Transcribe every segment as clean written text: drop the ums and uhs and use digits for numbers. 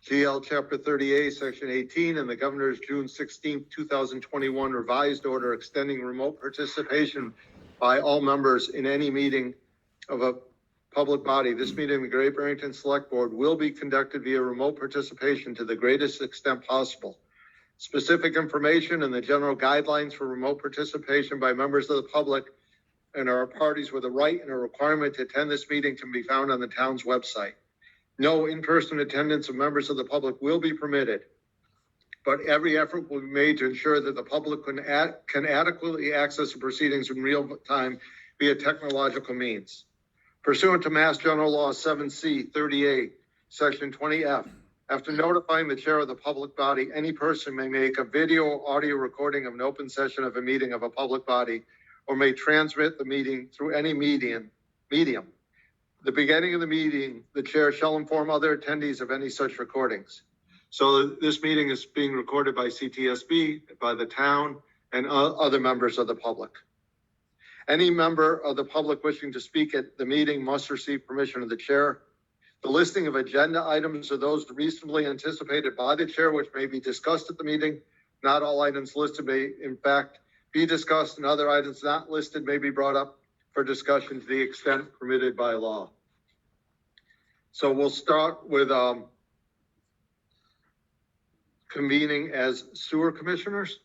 GL Chapter 30A, Section 18, and the Governor's June 16, 2021 revised order extending remote participation by all members in any meeting of a public body. This meeting of the Great Barrington Select Board will be conducted via remote participation to the greatest extent possible. Specific information and the general guidelines for remote participation by members of the public and our parties with a right and a requirement to attend this meeting can be found on the town's website. No in-person attendance of members of the public will be permitted, but every effort will be made to ensure that the public can adequately access the proceedings in real time via technological means. Pursuant to Mass General Law 7C 38, Section 20F, after notifying the chair of the public body, any person may make a video or audio recording of an open session of a meeting of a public body or may transmit the meeting through any medium. The beginning of the meeting, the chair shall inform other attendees of any such recordings. So this meeting is being recorded by CTSB, by the town, and other members of the public. Any member of the public wishing to speak at the meeting must receive permission of the chair. The listing of agenda items are those reasonably anticipated by the chair, which may be discussed at the meeting. Not all items listed may, in fact, be discussed, and other items not listed may be brought up for discussion to the extent permitted by law. So we'll start with convening as sewer commissioners.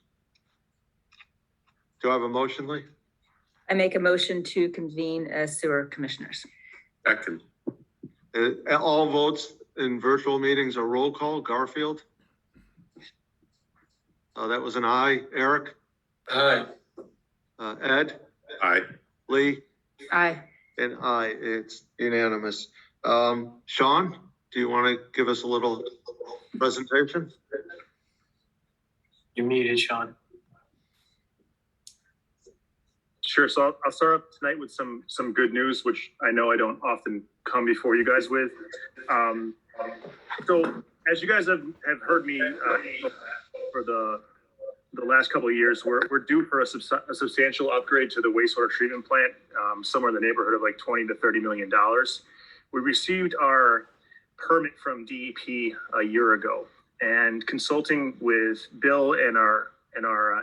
Do I have a motion, Lee? I make a motion to convene as sewer commissioners. Second. All votes in virtual meetings are roll call. Garfield? That was an aye. Eric? Aye. Ed? Aye. Lee? Aye. And aye. It's unanimous. Sean, do you want to give us a little presentation? You're muted, Sean. Sure. So I'll start off tonight with some good news, which I know I don't often come before you guys with. So as you guys have heard me for the last couple of years, we're due for a substantial upgrade to the wastewater treatment plant, somewhere in the neighborhood of like $20 to $30 million. We received our permit from DEP a year ago, and consulting with Bill and our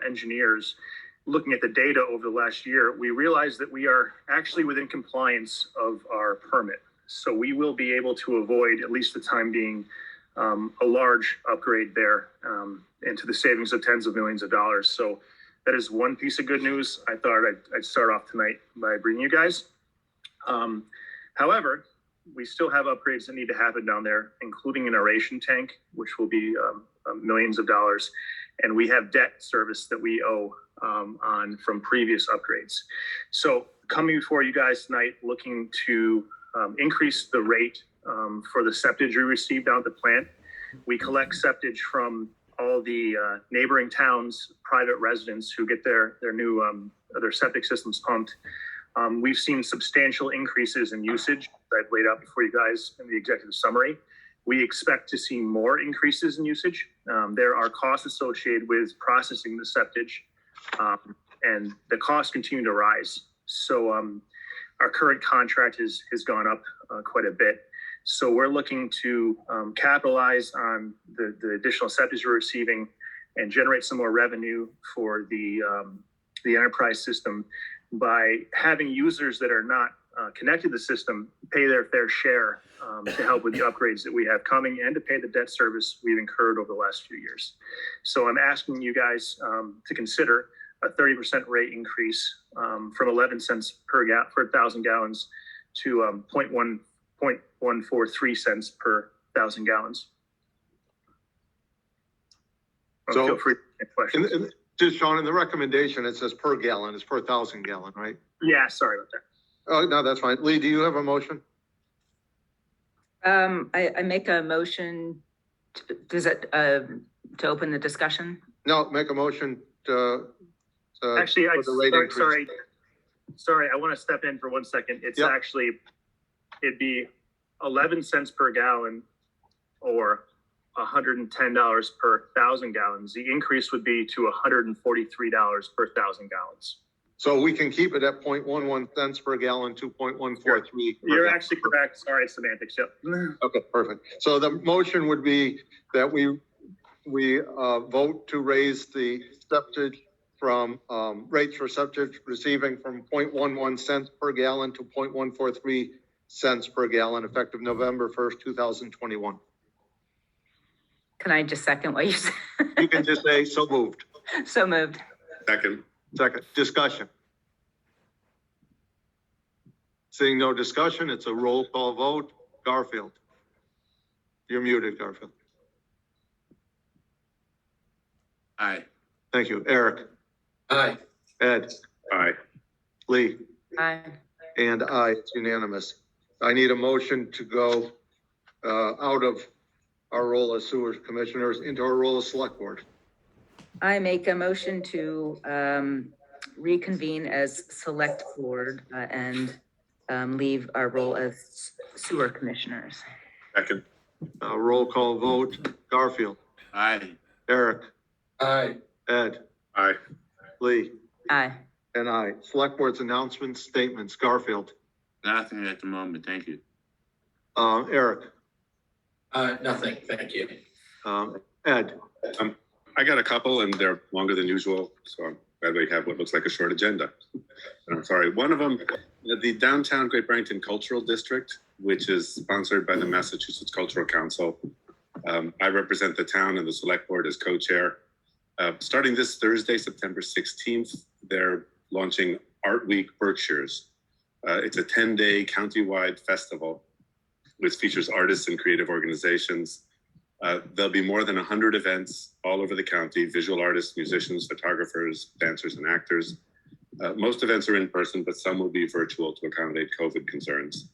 engineers, looking at the data over the last year, we realized that we are actually within compliance of our permit. So we will be able to avoid, at least the time being, a large upgrade there, into the savings of tens of millions of dollars. So that is one piece of good news I thought I'd start off tonight by bringing you guys. However, we still have upgrades that need to happen down there, including an aeration tank, which will be millions of dollars. And we have debt service that we owe on from previous upgrades. So coming before you guys tonight, looking to increase the rate for the septage we receive down at the plant. We collect septage from all the neighboring towns, private residents who get their new their septic systems pumped. We've seen substantial increases in usage that I've laid out before you guys in the executive summary. We expect to see more increases in usage. There are costs associated with processing the septage, and the costs continue to rise. So our current contract has gone up quite a bit. So we're looking to capitalize on the additional septage we're receiving and generate some more revenue for the enterprise system by having users that are not connected to the system pay their fair share to help with the upgrades that we have coming and to pay the debt service we've incurred over the last few years. So I'm asking you guys to consider a 30% rate increase from 11 cents per for 1,000 gallons to 0.143 cents per 1,000 gallons. So feel free to ask questions. Just Sean, in the recommendation, it says per gallon. It's per 1,000 gallon, right? Yeah, sorry about that. Oh, no, that's fine. Lee, do you have a motion? I make a motion. To open the discussion? No, make a motion to Actually, sorry, I want to step in for 1 second. It's Yep. actually, it'd be 11 cents per gallon or $110 per 1,000 gallons. The increase would be to $143 per 1,000 gallons. So we can keep it at 0.11 cents per gallon, 2.143. You're actually correct. Sorry, it's semantics. Yep. Okay, perfect. So the motion would be that we vote to raise the septic from, rates for septic receiving from 0.11 cents per gallon to 0.143 cents per gallon effective November 1st, 2021. Can I just second what you said? You can just say, so moved. So moved. Second. Second, discussion. Seeing no discussion, it's a roll call vote. Garfield. You're muted, Garfield. Aye. Thank you. Eric, Aye. Ed, Aye. Lee, Aye. and I, it's unanimous. I need a motion to go out of our role as sewer commissioners into our role as select board. I make a motion to reconvene as select board and leave our role as sewer commissioners. Second. Roll call vote. Garfield, Aye. Eric, Aye. Ed, Aye. Lee, Aye. and I. Select board's announcements, statements. Garfield, Nothing at the moment, thank you. Eric, Nothing, thank you. Ed, I got a couple and they're longer than usual, so I'm glad we have what looks like a short agenda. And I'm sorry, one of them, the Downtown Great Barrington Cultural District, which is sponsored by the Massachusetts Cultural Council. I represent the town and the select board as co-chair. Starting this Thursday, September 16th, they're launching Art Week Berkshires. It's a 10-day countywide festival which features artists and creative organizations. There'll be more than 100 events all over the county, visual artists, musicians, photographers, dancers, and actors. Most events are in person, but some will be virtual to accommodate COVID concerns.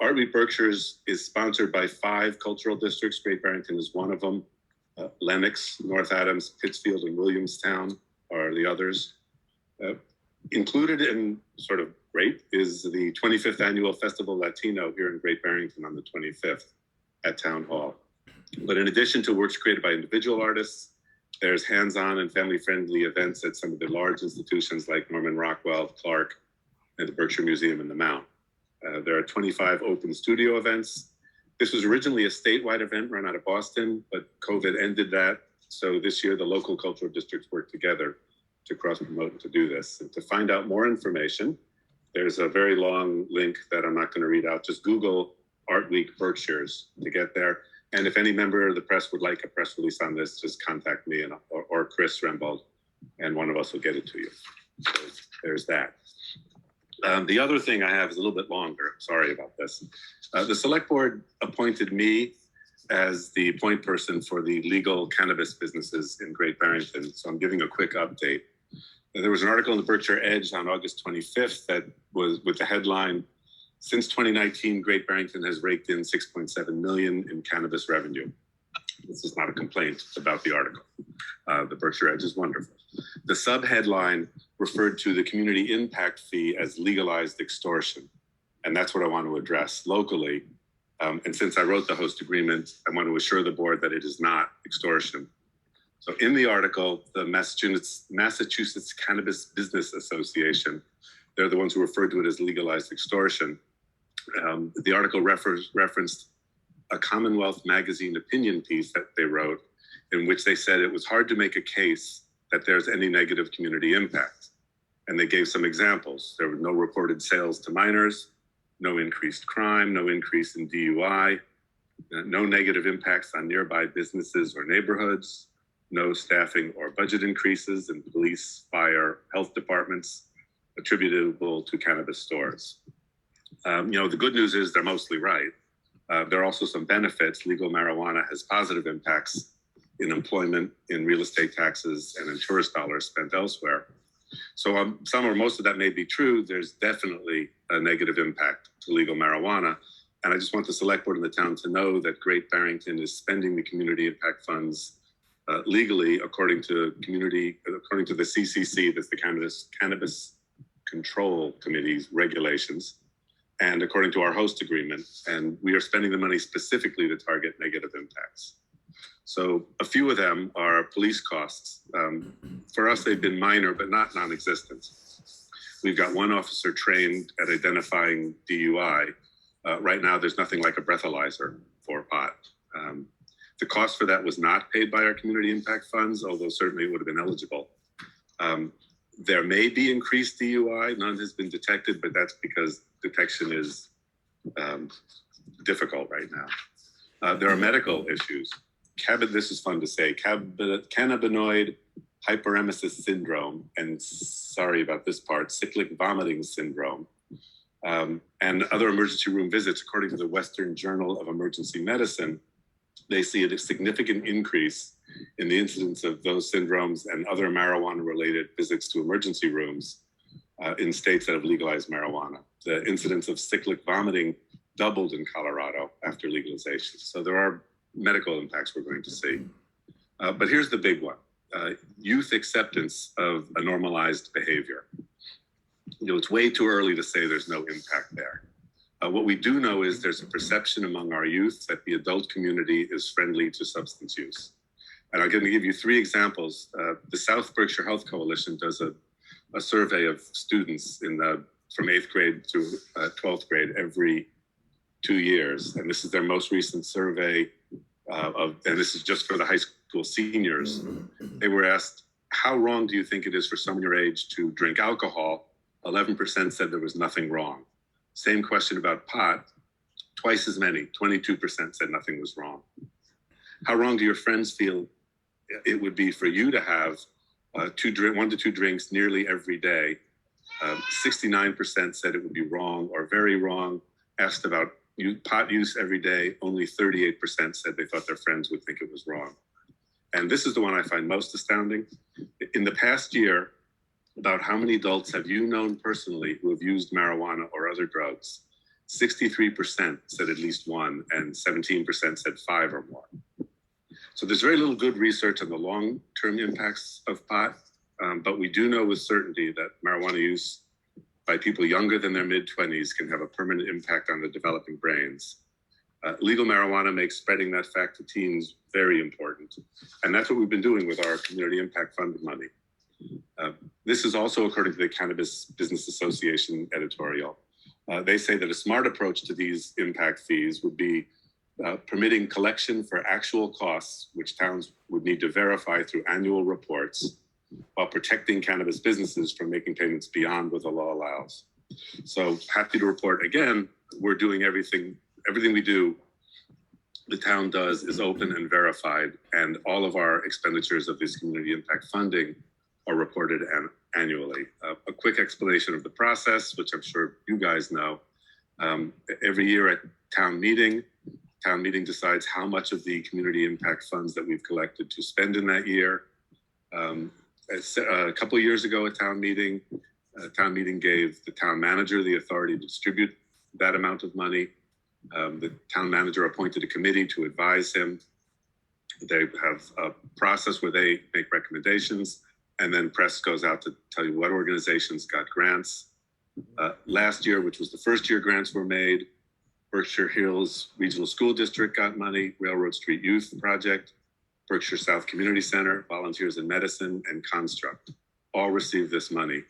Art Week Berkshires is sponsored by 5 cultural districts. Great Barrington is one of them. Lenox, North Adams, Pittsfield, and Williamstown are the others. Included in sort of great is the 25th Annual Festival Latino here in Great Barrington on the 25th at Town Hall. But in addition to works created by individual artists, there's hands-on and family-friendly events at some of the large institutions like Norman Rockwell, Clark, and the Berkshire Museum and the Mount. There are 25 open studio events. This was originally a statewide event run out of Boston, but COVID ended that. So this year, the local cultural districts worked together to cross-promote and to do this. And to find out more information, there's a very long link that I'm not going to read out. Just Google Art Week Berkshires to get there. And if any member of the press would like a press release on this, just contact me or Chris Rembold, and one of us will get it to you. So there's that. The other thing I have is a little bit longer. Sorry about this. The select board appointed me as the point person for the legal cannabis businesses in Great Barrington. So I'm giving a quick update. There was an article in the Berkshire Edge on August 25th that was with the headline, "Since 2019, Great Barrington has raked in $6.7 million in cannabis revenue." This is not a complaint about the article. The Berkshire Edge is wonderful. The subheadline referred to the community impact fee as legalized extortion. And that's what I want to address locally. And since I wrote the host agreement, I want to assure the board that it is not extortion. So in the article, the Massachusetts Cannabis Business Association, they're the ones who referred to it as legalized extortion. The article referenced a Commonwealth magazine opinion piece that they wrote in which they said it was hard to make a case that there's any negative community impact. And they gave some examples. There were no reported sales to minors, no increased crime, no increase in DUI, no negative impacts on nearby businesses or neighborhoods, no staffing or budget increases in police, fire, health departments attributable to cannabis stores. The good news is they're mostly right. There are also some benefits. Legal marijuana has positive impacts in employment, in real estate taxes, and in tourist dollars spent elsewhere. So some or most of that may be true. There's definitely a negative impact to legal marijuana. And I just want the select board in the town to know that Great Barrington is spending the community impact funds legally according to the CCC, that's the Cannabis Control Committee's regulations, and according to our host agreement. And we are spending the money specifically to target negative impacts. So a few of them are police costs. For us, they've been minor, but not non-existent. We've got one officer trained at identifying DUI. Right now, there's nothing like a breathalyzer for pot. The cost for that was not paid by our community impact funds, although certainly it would have been eligible. There may be increased DUI. None has been detected, but that's because detection is difficult right now. There are medical issues. This is fun to say, cannabinoid hyperemesis syndrome, and sorry about this part, cyclic vomiting syndrome, and other emergency room visits. According to the Western Journal of Emergency Medicine, they see a significant increase in the incidence of those syndromes and other marijuana-related visits to emergency rooms in states that have legalized marijuana. The incidence of cyclic vomiting doubled in Colorado after legalization. So there are medical impacts we're going to see. But here's the big one, youth acceptance of a normalized behavior. It's way too early to say there's no impact there. What we do know is there's a perception among our youth that the adult community is friendly to substance use. And I'm going to give you 3 examples. The South Berkshire Health Coalition does a survey of students from 8th grade to 12th grade every 2 years. And this is their most recent survey and this is just for the high school seniors. They were asked, how wrong do you think it is for someone your age to drink alcohol? 11% said there was nothing wrong. Same question about pot, twice as many, 22% said nothing was wrong. How wrong do your friends feel it would be for you to have 1 to 2 drinks nearly every day? 69% said it would be wrong or very wrong. Asked about pot use every day, only 38% said they thought their friends would think it was wrong. And this is the one I find most astounding. In the past year, about how many adults have you known personally who have used marijuana or other drugs? 63% said at least one, and 17% said 5 or more. So there's very little good research on the long-term impacts of pot, but we do know with certainty that marijuana use by people younger than their mid-20s can have a permanent impact on the developing brains. Legal marijuana makes spreading that fact to teens very important, and that's what we've been doing with our community impact fund money. This is also according to the Cannabis Business Association editorial. They say that a smart approach to these impact fees would be permitting collection for actual costs, which towns would need to verify through annual reports, while protecting cannabis businesses from making payments beyond what the law allows. So happy to report again, we're doing everything we do, the town does is open and verified, and all of our expenditures of this community impact funding are reported annually. A quick explanation of the process, which I'm sure you guys know. Every year at town meeting decides how much of the community impact funds that we've collected to spend in that year. A couple of years ago at town meeting gave the town manager the authority to distribute that amount of money. The town manager appointed a committee to advise him. They have a process where they make recommendations, and then press goes out to tell you what organizations got grants. Last year, which was the first year grants were made, Berkshire Hills Regional School District got money, Railroad Street Youth Project, Berkshire South Community Center, Volunteers in Medicine, and Construct all received this money.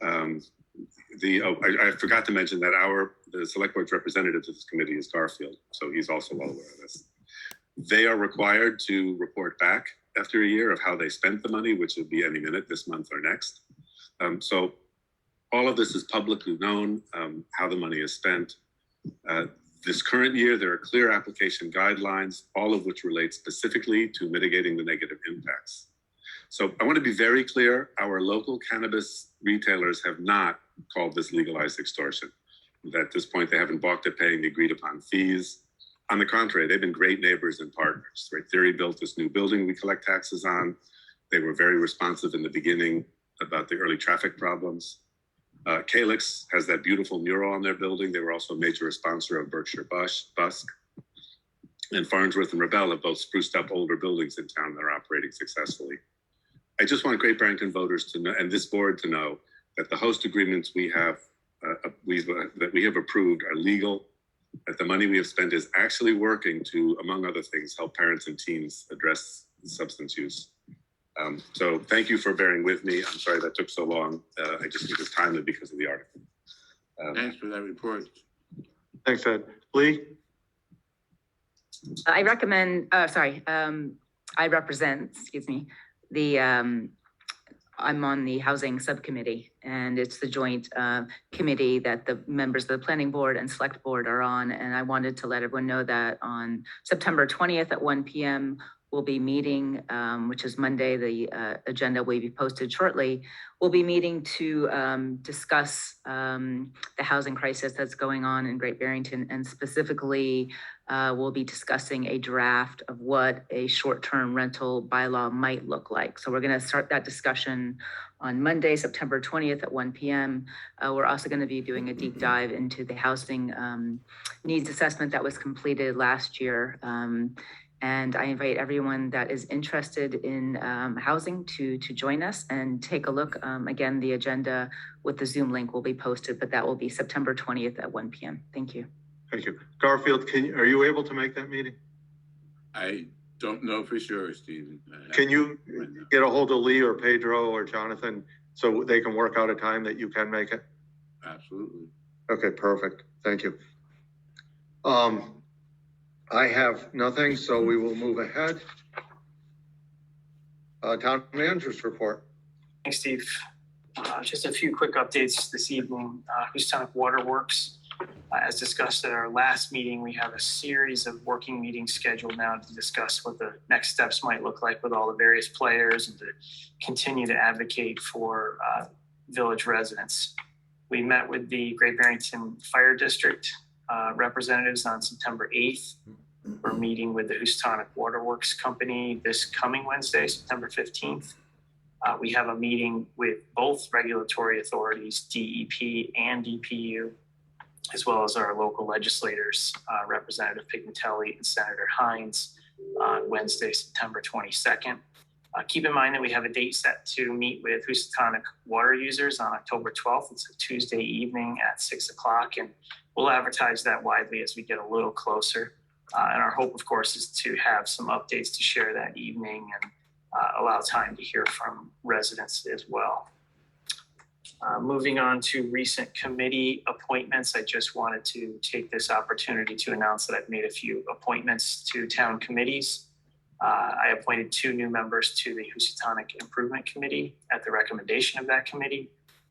I forgot to mention that the select board's representative to this committee is Garfield, so he's also well aware of this. They are required to report back after a year of how they spent the money, which will be any minute this month or next. So all of this is publicly known, how the money is spent. This current year, there are clear application guidelines, all of which relate specifically to mitigating the negative impacts. So I want to be very clear, our local cannabis retailers have not called this legalized extortion. At this point, they haven't balked at paying the agreed upon fees. On the contrary, they've been great neighbors and partners. Right? Theory built this new building we collect taxes on. They were very responsive in the beginning about the early traffic problems. Calyx has that beautiful mural on their building. They were also a major sponsor of Berkshire Busk. And Farnsworth and Rebel have both spruced up older buildings in town that are operating successfully. I just want Great Barrington voters to know, and this board to know, that the host agreements that we have approved are legal, that the money we have spent is actually working to, among other things, help parents and teens address substance use. So thank you for bearing with me. I'm sorry that took so long. I just think it's timely because of the article. Thanks for that report. Thanks, Ed. Lee? I recommend, I represent, I'm on the housing subcommittee, and it's the joint committee that the members of the planning board and select board are on. And I wanted to let everyone know that on September 20th at 1 p.m., we'll be meeting, which is Monday. The agenda will be posted shortly. We'll be meeting to discuss the housing crisis that's going on in Great Barrington, and specifically, we'll be discussing a draft of what a short-term rental bylaw might look like. So we're going to start that discussion on Monday, September 20th at 1 p.m. We're also going to be doing a deep dive into the housing needs assessment that was completed last year. And I invite everyone that is interested in housing to join us and take a look. Again, the agenda with the Zoom link will be posted, but that will be September 20th at 1 p.m. Thank you. Thank you. Garfield, are you able to make that meeting? I don't know for sure, Stephen. Can you get a hold of Lee or Pedro or Jonathan so they can work out a time that you can make it? Absolutely. Okay, perfect. Thank you. I have nothing, so we will move ahead. Town managers report. Thanks, Steve. Just a few quick updates this evening. Houstonic Waterworks, as discussed at our last meeting, we have a series of working meetings scheduled now to discuss what the next steps might look like with all the various players and to continue to advocate for village residents. We met with the Great Barrington Fire District representatives on September 8th. We're meeting with the Houstonic Waterworks Company this coming Wednesday, September 15th. We have a meeting with both regulatory authorities, DEP and DPU, as well as our local legislators, Representative Pignatelli and Senator Hines, on Wednesday, September 22nd. Keep in mind that we have a date set to meet with Houstonic water users on October 12th. It's a Tuesday evening at 6 o'clock, and we'll advertise that widely as we get a little closer. And our hope, of course, is to have some updates to share that evening and allow time to hear from residents as well. Moving on to recent committee appointments, I just wanted to take this opportunity to announce that I've made a few appointments to town committees. I appointed 2 new members to the Houstonic Improvement Committee at the recommendation of that committee.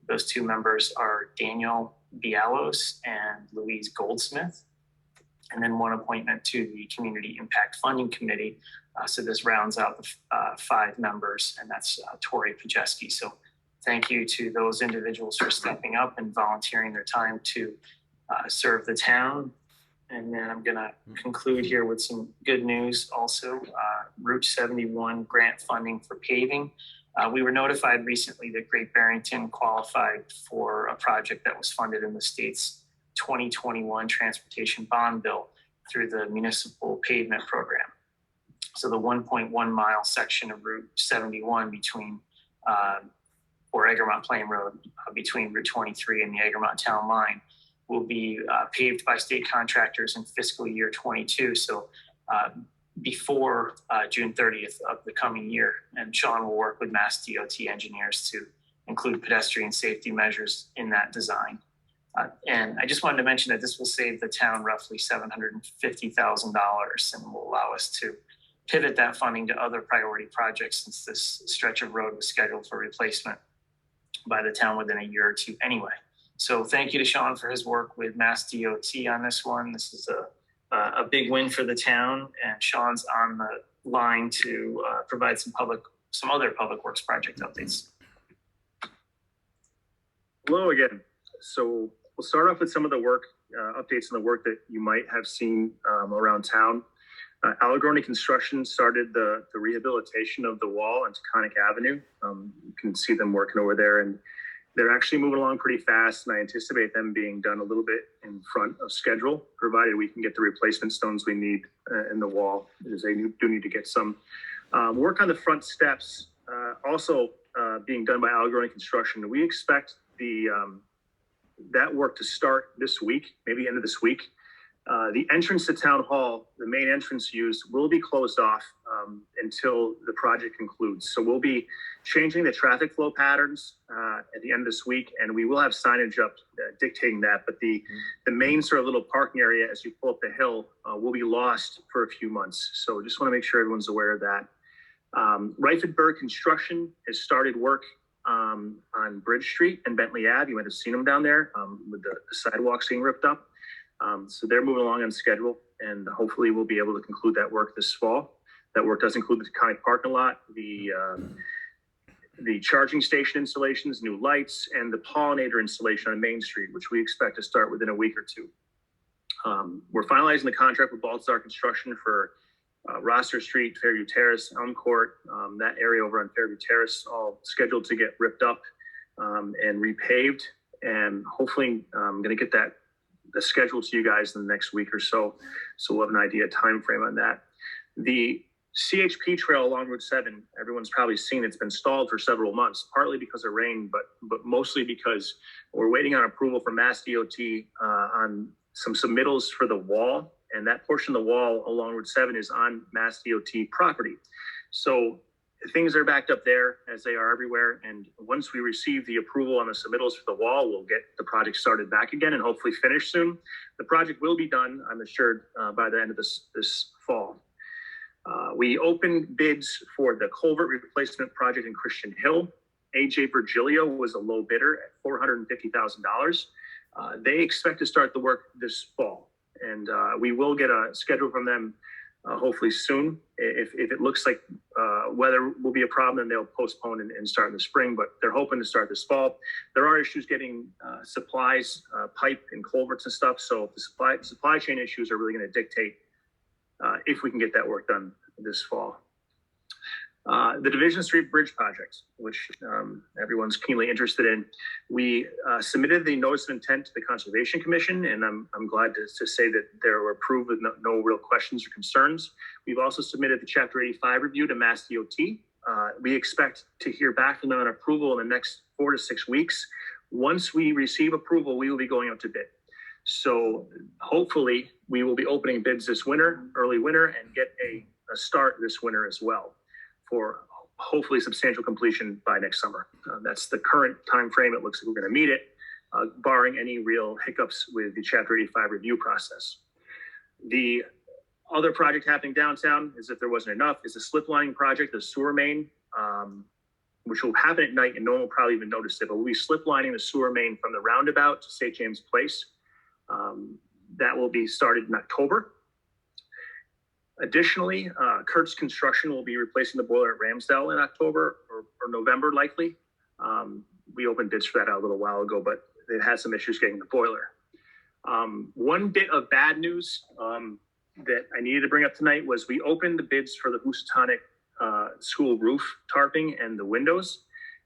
Those 2 members are Daniel Bialos and Louise Goldsmith. And then 1 appointment to the Community Impact Funding Committee. So this rounds out the 5 members, and that's Tori Pajeski. So thank you to those individuals for stepping up and volunteering their time to serve the town. And then I'm going to conclude here with some good news also. Route 71 grant funding for paving. We were notified recently that Great Barrington qualified for a project that was funded in the state's 2021 transportation bond bill through the municipal pavement program. So the 1.1 mile section of Route 71 between or Egremont Plain Road between Route 23 and the Egremont town line will be paved by state contractors in fiscal year 22. So before June 30th of the coming year. And Sean will work with Mass DOT engineers to include pedestrian safety measures in that design. And I just wanted to mention that this will save the town roughly $750,000 and will allow us to pivot that funding to other priority projects, since this stretch of road was scheduled for replacement by the town within a year or 2 anyway. So thank you to Sean for his work with Mass DOT on this one. This is a big win for the town, and Sean's on the line to provide some other public works project updates. Hello again. So we'll start off with some of the work updates on the work that you might have seen around town. Allegrony Construction started the rehabilitation of the wall on Taconic Avenue. You can see them working over there, and they're actually moving along pretty fast, and I anticipate them being done a little bit in front of schedule, provided we can get the replacement stones we need in the wall, because they do need to get some work on the front steps, also being done by Allegrony Construction. We expect that work to start this week, maybe end of this week. The entrance to Town Hall, the main entrance used, will be closed off until the project concludes. So we'll be changing the traffic flow patterns at the end of this week, and we will have signage up dictating that. But the main sort of little parking area as you pull up the hill will be lost for a few months. So just want to make sure everyone's aware of that. Reifenberg Construction has started work on Bridge Street and Bentley Ave. You might have seen them down there with the sidewalks being ripped up. So they're moving along on schedule, and hopefully we'll be able to conclude that work this fall. That work does include the Taconic parking lot, the charging station installations, new lights, and the pollinator installation on Main Street, which we expect to start within a week or two. We're finalizing the contract with Baltzar Construction for Rosser Street, Fairview Terrace, Elm Court, that area over on Fairview Terrace, all scheduled to get ripped up and repaved. And hopefully I'm going to get the schedule to you guys in the next week or so. So we'll have an idea time frame on that. The CHP trail along Route 7, everyone's probably seen it's been stalled for several months, partly because of rain, but mostly because we're waiting on approval from Mass DOT on some submittals for the wall. And that portion of the wall along Route 7 is on Mass DOT property. So things are backed up there as they are everywhere. And once we receive the approval on the submittals for the wall, we'll get the project started back again and hopefully finish soon. The project will be done, I'm assured, by the end of this fall. We opened bids for the culvert replacement project in Christian Hill. AJ Virgilio was a low bidder at $450,000. They expect to start the work this fall. And we will get a schedule from them hopefully soon. If it looks like weather will be a problem, then they'll postpone and start in the spring, but they're hoping to start this fall. There are issues getting supplies, pipe and culverts and stuff. So the supply chain issues are really going to dictate if we can get that work done this fall. The Division Street Bridge project, which everyone's keenly interested in, we submitted the notice of intent to the Conservation Commission, and I'm glad to say that they were approved with no real questions or concerns. We've also submitted the Chapter 85 review to Mass DOT. We expect to hear back from them on approval in the next 4 to 6 weeks. Once we receive approval, we will be going out to bid. So hopefully we will be opening bids this winter, early winter, and get a start this winter as well, for hopefully substantial completion by next summer. That's the current time frame. It looks like we're going to meet it, barring any real hiccups with the Chapter 85 review process. The other project happening downtown, as if there wasn't enough, is the slip lining project, the sewer main, which will happen at night and no one will probably even notice it, but we'll be slip lining the sewer main from the roundabout to St. James Place. That will be started in October. Additionally, Kurtz Construction will be replacing the boiler at Ramsdale in October or November, likely. We opened bids for that a little while ago, but it had some issues getting the boiler. One bit of bad news that I needed to bring up tonight was we opened the bids for the Housatonic school roof tarping and the windows.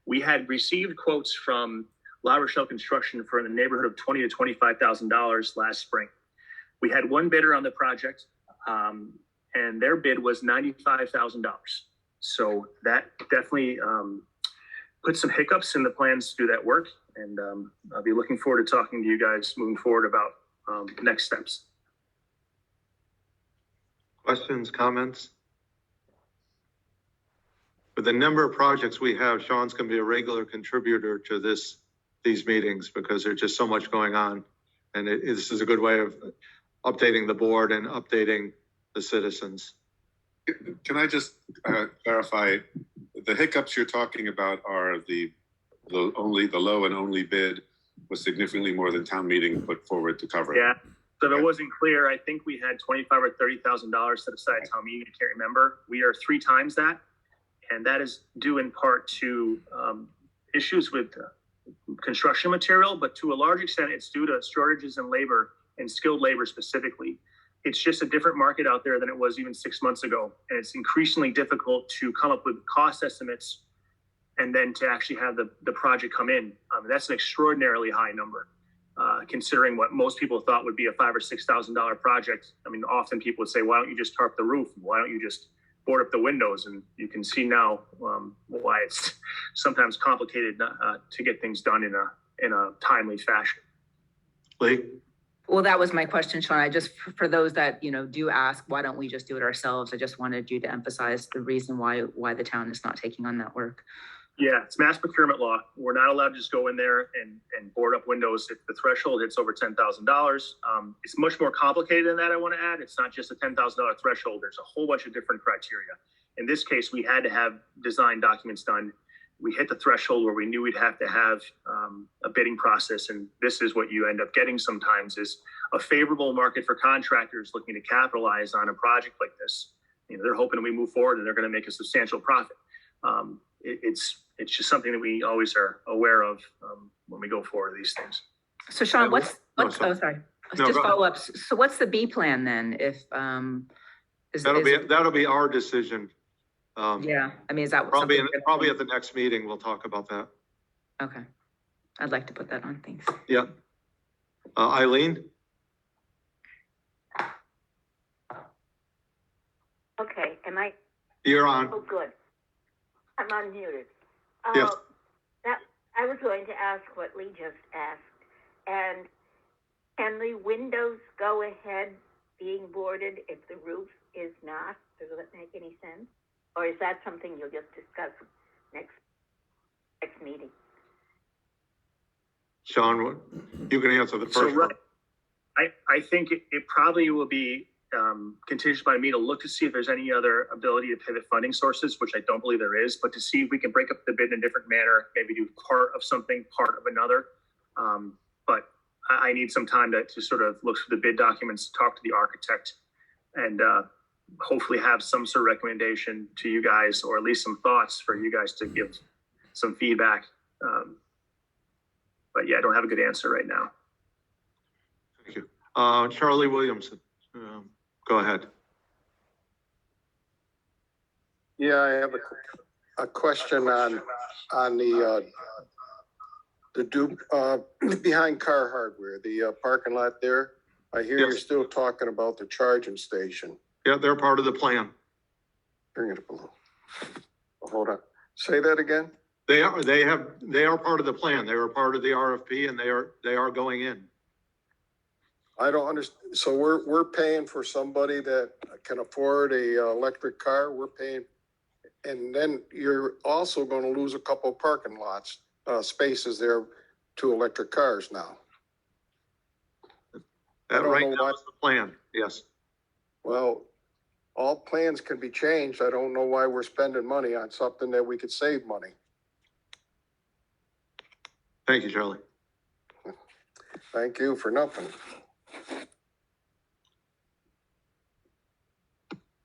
We had received quotes from La Rochelle Construction for in the neighborhood of $20,000 to $25,000 last spring. We had one bidder on the project, and their bid was $95,000. So that definitely put some hiccups in the plans to do that work. And I'll be looking forward to talking to you guys moving forward about next steps. Questions, comments? With the number of projects we have, Sean's going to be a regular contributor to these meetings because there's just so much going on. And this is a good way of updating the board and updating the citizens. Can I just clarify, the hiccups you're talking about are the low and only bid was significantly more than town meeting put forward to cover it. Yeah. So if it wasn't clear, I think we had $25,000 or $30,000 set aside at town meeting. I can't remember. We are 3 times that. And that is due in part to issues with construction material, but to a large extent, it's due to shortages in labor and skilled labor specifically. It's just a different market out there than it was even 6 months ago. And it's increasingly difficult to come up with cost estimates and then to actually have the project come in. That's an extraordinarily high number, considering what most people thought would be a $5,000 or $6,000 project. I mean, often people would say, why don't you just tarp the roof? Why don't you just board up the windows? And you can see now why it's sometimes complicated to get things done in a timely fashion. Lee? Well, that was my question, Sean. I just, for those that, do ask, why don't we just do it ourselves? I just wanted you to emphasize the reason why the town is not taking on that work. Yeah, it's mass procurement law. We're not allowed to just go in there and board up windows if the threshold hits over $10,000. It's much more complicated than that, I want to add. It's not just a $10,000 threshold. There's a whole bunch of different criteria. In this case, we had to have design documents done. We hit the threshold where we knew we'd have to have a bidding process. And this is what you end up getting sometimes is a favorable market for contractors looking to capitalize on a project like this. They're hoping we move forward and they're going to make a substantial profit. It's just something that we always are aware of when we go forward these things. So Sean, sorry. sorry. No, Just go ahead. follow up. So what's the B plan then? If, That'll be our decision. yeah, I mean, is that Probably something- at the next meeting, we'll talk about that. Okay. I'd like to put that on. Thanks. Yeah. Eileen? Okay, am I, You're on. oh, good. I'm unmuted. Yes. That, I was going to ask what Lee just asked, and can the windows go ahead being boarded if the roof is not? Does that make any sense? Or is that something you'll just discuss next meeting? Sean, you can answer the So, first one. I think it probably will be contingent by me to look to see if there's any other ability to pivot funding sources, which I don't believe there is, but to see if we can break up the bid in a different manner, maybe do part of something, part of another. But I need some time to sort of look through the bid documents, talk to the architect, and hopefully have some sort of recommendation to you guys, or at least some thoughts for you guys to give some feedback. But yeah, I don't have a good answer right now. Thank you. Charlie Williamson, go ahead. Yeah, I have a question on the Duke, behind Car Hardware, the parking lot there. I hear you're Yes. still talking about the charging station. Yeah, they're part of the plan. Bring it up a little. Hold on. Say that again? They are part of the plan. They were part of the RFP and they are going in. I don't understand. So we're paying for somebody that can afford a electric car. We're paying, and then you're also going to lose a couple parking lots, spaces there to electric cars now. That don't right know now why- is the plan, yes. Well, all plans can be changed. I don't know why we're spending money on something that we could save money. Thank you, Charlie. Thank you for nothing.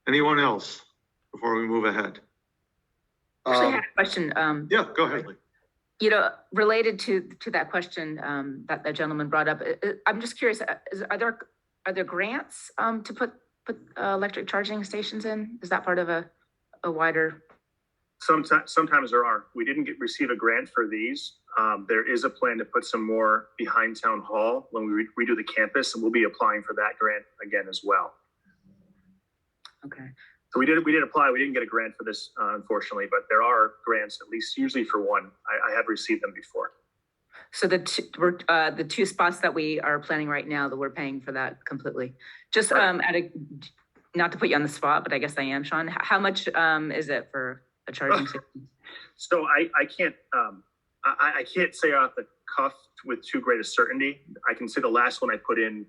Anyone else before we move ahead? Actually, I have a question. Yeah, go ahead, Lee. Related to that question that the gentleman brought up, I'm just curious, are there grants to put electric charging stations in? Is that part of a wider? Sometimes there are. We didn't receive a grant for these. There is a plan to put some more behind town hall when we redo the campus, and we'll be applying for that grant again as well. Okay. So we did apply. We didn't get a grant for this, unfortunately, but there are grants, at least usually for one. I have received them before. So the two spots that we are planning right now, that we're paying for that completely. Just not to put you on the spot, but I guess I am, Sean. How much is it for a charging station? So I can't say off the cuff with too great a certainty. I can say the last one I put in,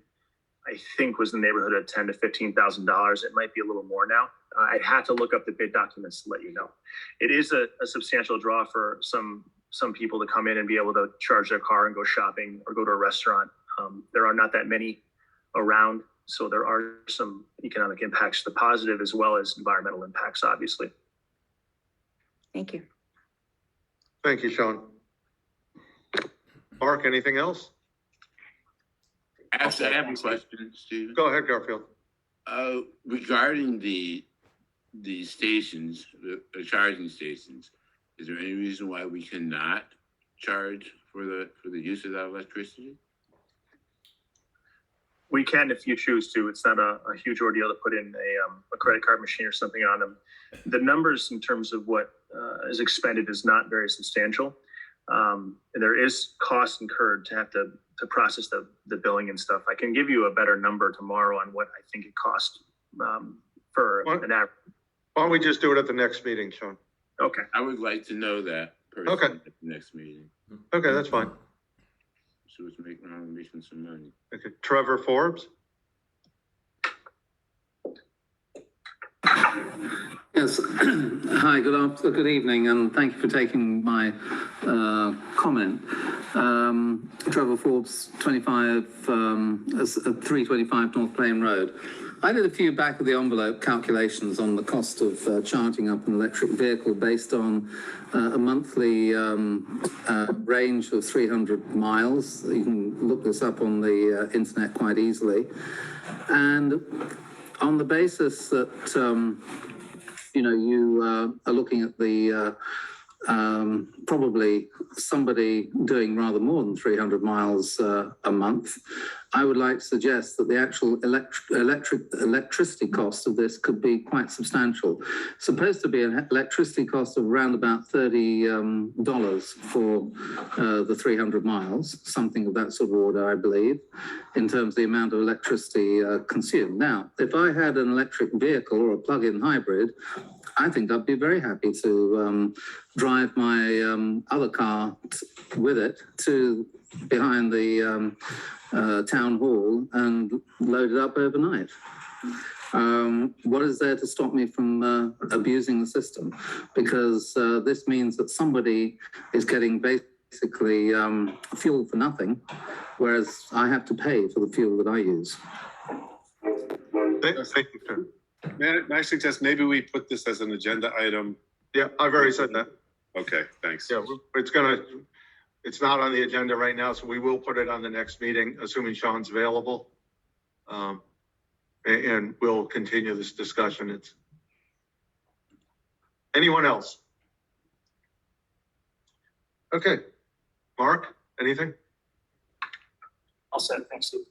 I think, was in the neighborhood of $10,000 to $15,000. It might be a little more now. I'd have to look up the bid documents to let you know. It is a substantial draw for some people to come in and be able to charge their car and go shopping or go to a restaurant. There are not that many around, so there are some economic impacts, the positive as well as environmental impacts, obviously. Thank you. Thank you, Sean. Mark, anything else? Actually, I have a question, Stephen. Go ahead, Garfield. Regarding the stations, the charging stations, is there any reason why we cannot charge for the use of that electricity? We can if you choose to. It's not a huge ordeal to put in a credit card machine or something on them. The numbers in terms of what is expended is not very substantial. And there is cost incurred to have to to process the billing and stuff. I can give you a better number tomorrow on what I think it costs, for What? an average. Why don't we just do it at the next meeting, Sean? Okay. I would like to know that Okay. personally at the next meeting. Okay, that's fine. So it's making some money. Okay, Trevor Forbes? Yes. Hi, good evening, and thank you for taking my comment. Trevor Forbes, 325 North Plain Road. I did a few back of the envelope calculations on the cost of charging up an electric vehicle based on a monthly range of 300 miles. You can look this up on the internet quite easily. And on the basis that, you are looking at the probably somebody doing rather more than 300 miles a month, I would like to suggest that the actual electricity cost of this could be quite substantial. It's supposed to be an electricity cost of around about $30 for the 300 miles, something of that sort of order, I believe, in terms of the amount of electricity consumed. Now, if I had an electric vehicle or a plug-in hybrid, I think I'd be very happy to drive my other car with it to behind the town hall and load it up overnight. What is there to stop me from abusing the system? Because this means that somebody is getting basically fuel for nothing, whereas I have to pay for the fuel that I use. Thank you, sir. May I suggest maybe we put this as an agenda item? Yeah, I've already said that. Okay, thanks. Yeah, it's not on the agenda right now, so we will put it on the next meeting, assuming Sean's available. And we'll continue this discussion. Anyone else? Okay, Mark, anything? All set, thanks, Steve.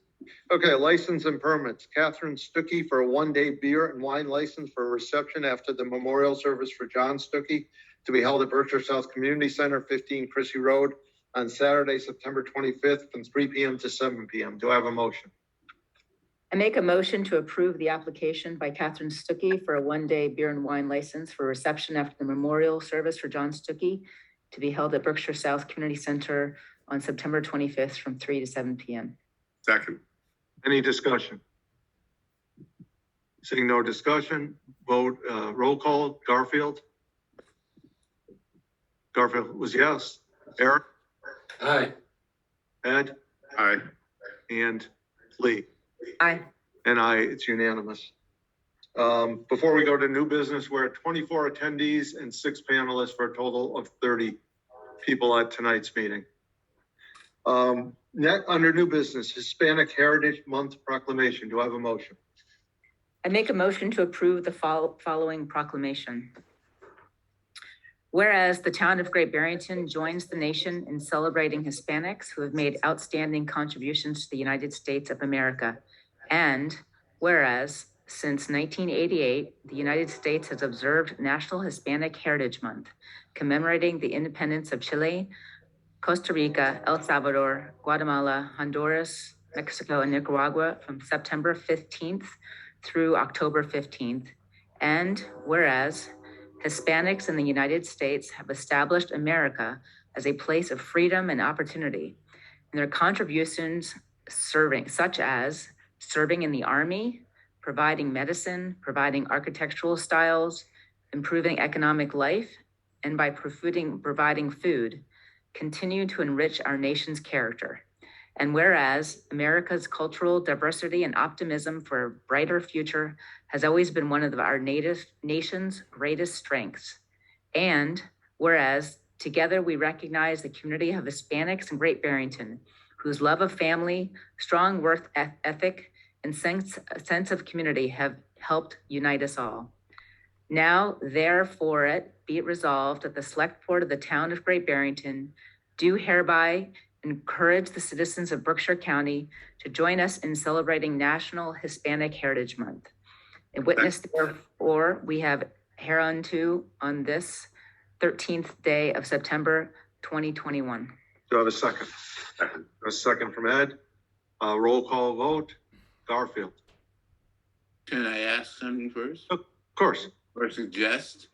Okay, license and permits. Catherine Stuckey for a one-day beer and wine license for a reception after the memorial service for John Stuckey to be held at Berkshire South Community Center, 15 Chrissy Road, on Saturday, September 25th, from 3 p.m. to 7 p.m. Do I have a motion? I make a motion to approve the application by Catherine Stuckey for a one-day beer and wine license for reception after the memorial service for John Stuckey to be held at Berkshire South Community Center on September 25th from 3 to 7 p.m. Second. Any discussion? Seeing no discussion, vote, roll call. Garfield? Garfield was yes. Eric? Aye. Ed? Aye. And Lee? Aye. And I, it's unanimous. Before we go to new business, we're at 24 attendees and 6 panelists for a total of 30 people at tonight's meeting. Under new business, Hispanic Heritage Month proclamation. Do I have a motion? I make a motion to approve the following proclamation. Whereas the town of Great Barrington joins the nation in celebrating Hispanics who have made outstanding contributions to the United States of America. And whereas since 1988, the United States has observed National Hispanic Heritage Month, commemorating the independence of Chile, Costa Rica, El Salvador, Guatemala, Honduras, Mexico, and Nicaragua from September 15th through October 15th. And whereas Hispanics in the United States have established America as a place of freedom and opportunity, and their contributions such as serving in the Army, providing medicine, providing architectural styles, improving economic life, and by providing food, continue to enrich our nation's character. And whereas America's cultural diversity and optimism for a brighter future has always been one of our nation's greatest strengths. And whereas together we recognize the community of Hispanics in Great Barrington, whose love of family, strong work ethic, and sense of community have helped unite us all. Now, therefore, be it resolved that the Select Board of the Town of Great Barrington do hereby encourage the citizens of Berkshire County to join us in celebrating National Hispanic Heritage Month. And witness, therefore, we have hereunto on this 13th day of September 2021. Do I have a second? Second. A second from Ed. Roll call vote. Garfield. Can I ask something first? Of course. Or suggest?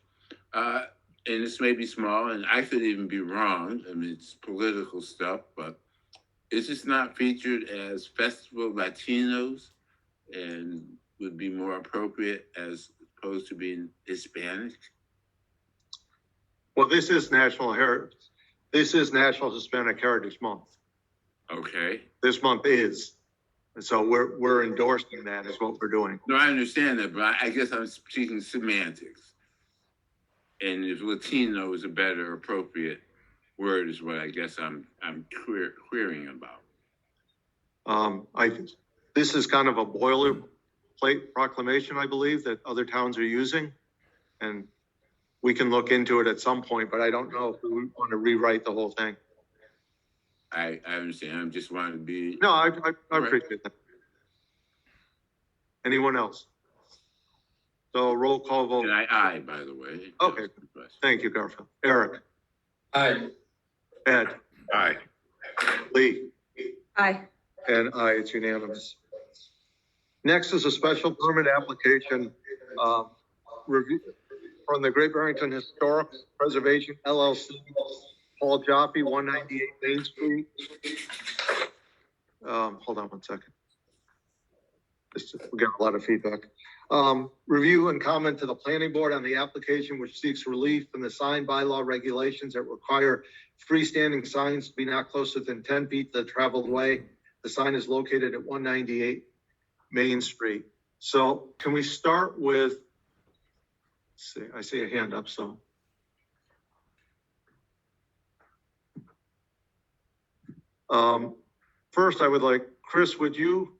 And this may be small, and I could even be wrong. I mean, it's political stuff, but is this not featured as Festival Latinos and would be more appropriate as opposed to being Hispanic? Well, this is National Hispanic Heritage Month. Okay. This month is. And so we're endorsing that is what we're doing. No, I understand that, but I guess I'm speaking semantics. And if Latino is a better appropriate word is what I guess I'm querying about. This is kind of a boilerplate proclamation, I believe, that other towns are using. And we can look into it at some point, but I don't know if we want to rewrite the whole thing. I understand. I just wanted to be. No, I appreciate that. Anyone else? So roll call vote. And I, by the way. Okay. Thank you, Garfield. Eric, Aye. Ed, Aye. Lee, Aye. and I, it's unanimous. Next is a special permit application, review from the Great Barrington Historic Preservation LLC, Paul Jaffe, 198 Main Street. Hold on one second. We got a lot of feedback. Review and comment to the planning board on the application which seeks relief from the sign bylaw regulations that require freestanding signs to be not closer than 10 feet to the traveled way. The sign is located at 198 Main Street. So can we start with, let's see, I see a hand up, so. First, I would like, Chris, would you?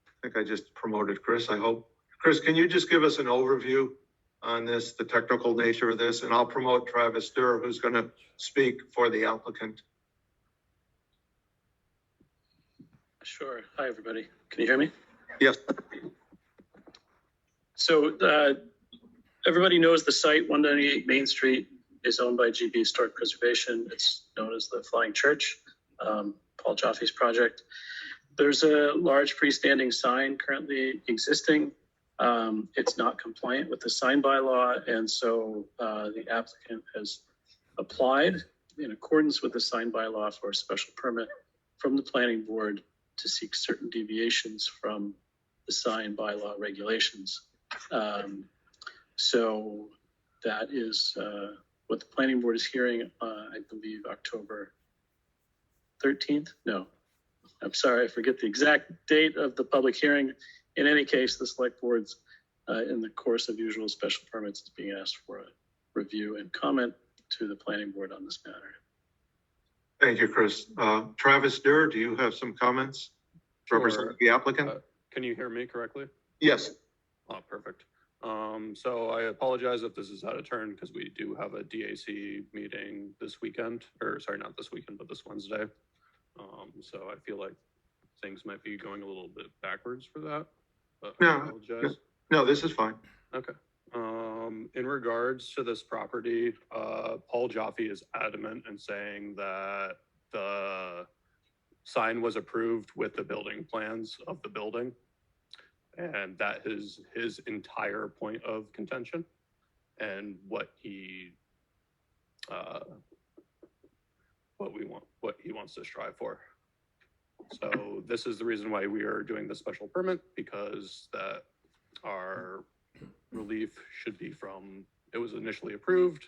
I think I just promoted Chris, I hope. Chris, can you just give us an overview on this, the technical nature of this? And I'll promote Travis Durr, who's going to speak for the applicant. Sure. Hi, everybody. Can you hear me? Yes. So everybody knows the site, 198 Main Street, is owned by GB Historic Preservation. It's known as the Flying Church, Paul Jaffe's project. There's a large freestanding sign currently existing. It's not compliant with the sign bylaw, and so the applicant has applied in accordance with the sign bylaw for a special permit from the planning board to seek certain deviations from the sign bylaw regulations. So that is what the planning board is hearing, I believe, October 13th? No, I'm sorry, I forget the exact date of the public hearing. In any case, the select board's in the course of usual special permits is being asked for a review and comment to the planning board on this matter. Thank you, Chris. Travis Durr, do you have some comments representing the applicant? Can you hear me correctly? Yes. Oh, perfect. So I apologize if this is out of turn because we do have a DAC meeting this weekend, or sorry, not this weekend, but this Wednesday. So I feel like things might be going a little bit backwards for that, but I apologize. No, this is fine. Okay. In regards to this property, Paul Jaffe is adamant in saying that the sign was approved with the building plans of the building. And that is his entire point of contention and what he wants to strive for. So this is the reason why we are doing the special permit, because that our relief should be from, it was initially approved,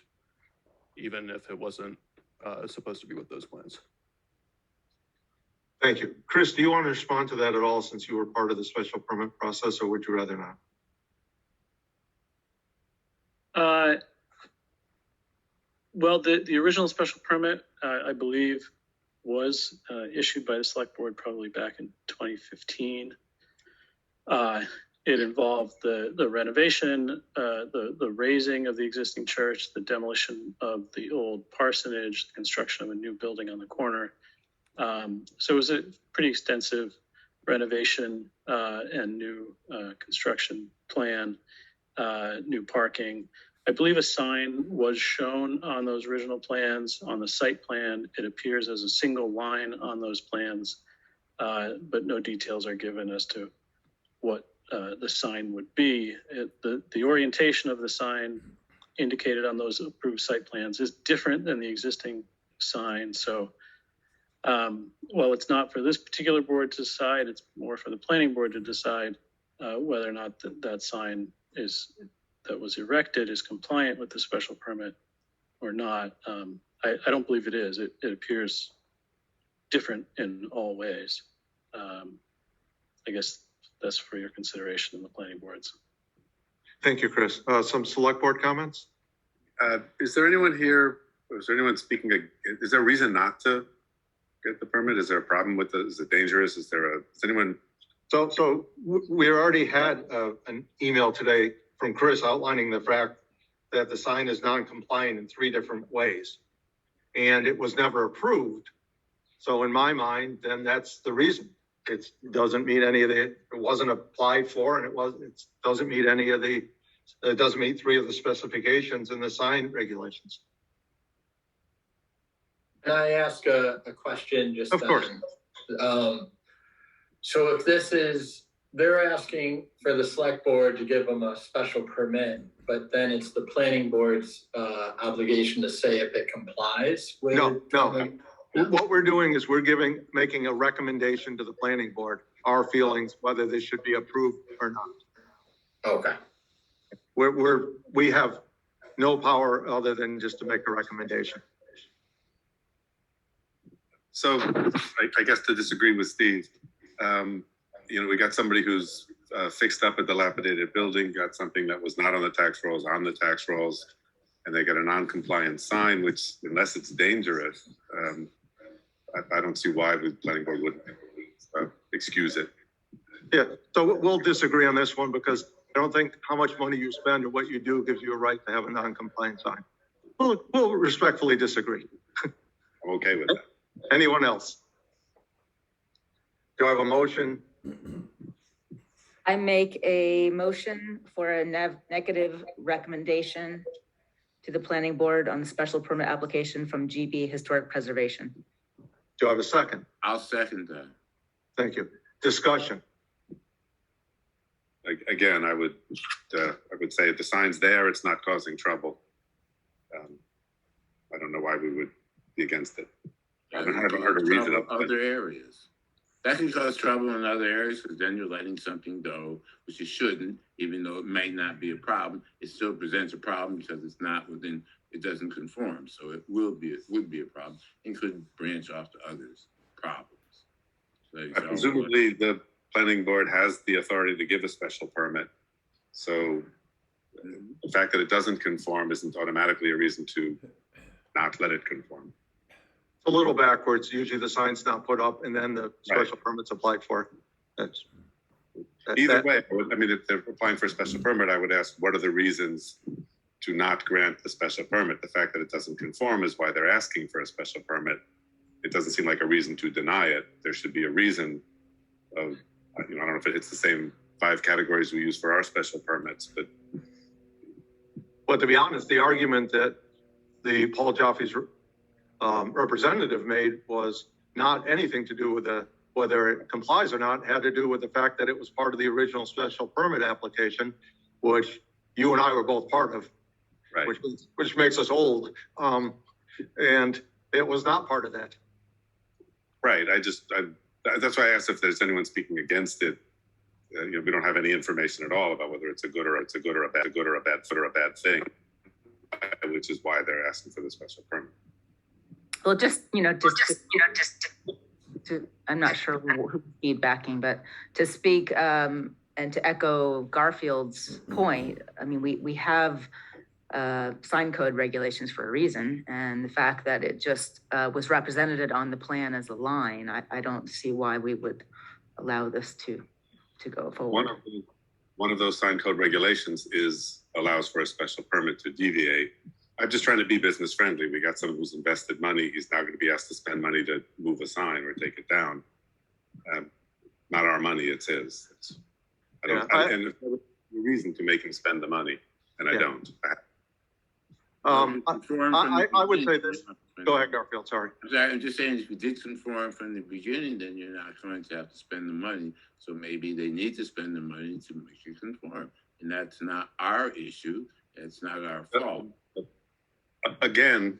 even if it wasn't supposed to be with those plans. Thank you. Chris, do you want to respond to that at all since you were part of the special permit process, or would you rather not? Well, the original special permit, I believe, was issued by the select board probably back in 2015. It involved the renovation, the raising of the existing church, the demolition of the old parsonage, the construction of a new building on the corner. So it was a pretty extensive renovation and new construction plan, new parking. I believe a sign was shown on those original plans. On the site plan, it appears as a single line on those plans, but no details are given as to what the sign would be. The orientation of the sign indicated on those approved site plans is different than the existing sign. So while it's not for this particular board to decide, it's more for the planning board to decide whether or not that sign that was erected is compliant with the special permit or not. I don't believe it is. It appears different in all ways. I guess that's for your consideration in the planning boards. Thank you, Chris. Some select board comments? Is there anyone here, or is there anyone speaking, is there a reason not to get the permit? Is there a problem with it? Is it dangerous? Is anyone? So we already had an email today from Chris outlining the fact that the sign is non-compliant in 3 different ways. And it was never approved. So in my mind, then that's the reason. It doesn't meet any of it wasn't applied for, and it doesn't meet any of it doesn't meet 3 of the specifications in the sign regulations. Can I ask a question just? Of course. So if they're asking for the select board to give them a special permit, but then it's the planning board's obligation to say if it complies with. No. What we're doing is we're making a recommendation to the planning board, our feelings, whether this should be approved or not. Okay. We have no power other than just to make a recommendation. So I guess to disagree with Steve, we got somebody who's fixed up a dilapidated building, got something that was not on the tax rolls, and they got a non-compliant sign, which unless it's dangerous, I don't see why the planning board would excuse it. Yeah, so we'll disagree on this one because I don't think how much money you spend or what you do gives you a right to have a non-compliant sign. We'll respectfully disagree. I'm okay with that. Anyone else? Do I have a motion? I make a motion for a negative recommendation to the planning board on the special permit application from GB Historic Preservation. Do I have a second? I'll second that. Thank you. Discussion. Again, I would say if the sign's there, it's not causing trouble. I don't know why we would be against it. I haven't heard a reason. Other areas. That can cause trouble in other areas because then you're letting something go, which you shouldn't, even though it may not be a problem. It still presents a problem because it's not within, it doesn't conform. So it would be a problem and could branch off to others' problems. So Presumably the planning board has the authority to give a special permit. So the fact that it doesn't conform isn't automatically a reason to not let it conform. A little backwards. Usually the sign's not put up and then the special permit's applied for. Either way, if they're applying for a special permit, I would ask, what are the reasons to not grant the special permit? The fact that it doesn't conform is why they're asking for a special permit. It doesn't seem like a reason to deny it. There should be a reason of, I don't know if it hits the same 5 categories we use for our special permits, but. But to be honest, the argument that the Paul Joffe's representative made was not anything to do with whether it complies or not. It had to do with the fact that it was part of the original special permit application, which you and I were both part of, right. which makes us old. And it was not part of that. Right. That's why I asked if there's anyone speaking against it. We don't have any information at all about whether it's a good or a bad thing, which is why they're asking for the special permit. Well, I'm not sure who's feedbacking, but to speak and to echo Garfield's point, I mean, we have sign code regulations for a reason, and the fact that it just was represented on the plan as a line, I don't see why we would allow this to go forward. One of those sign code regulations allows for a special permit to deviate. I'm just trying to be business friendly. We got someone who's invested money. He's now going to be asked to spend money to move a sign or take it down. Not our money, it's his. And there's no reason to make him spend the money, and I don't. Conform from the I would say beginning. this. Go ahead, Garfield, sorry. I'm sorry, I'm just saying, if you did conform from the beginning, then you're not going to have to spend the money. So maybe they need to spend the money to make you conform. And that's not our issue. It's not our fault. Again,